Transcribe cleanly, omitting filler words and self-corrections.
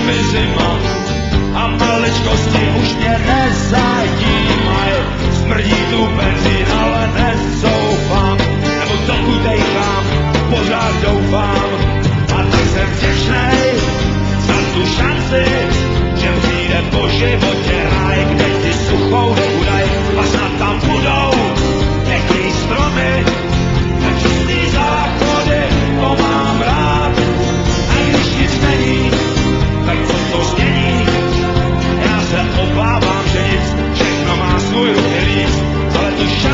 mi zima a maličkosti už mě nezajímaj. Smrdí tu benzín, ale nezoufám, nebo trochu dejchám, pořád doufám. A tak jsem vděčnej za tu šanci, že přijde po životě ráj, kde ti suchou dobu daj a snad tam budou pěkný stromy a čistý záchody, to mám rád. A když nic není, tak co to změní? Já se obávám, že nic, všechno má svůj ruch líc, ale tu šanci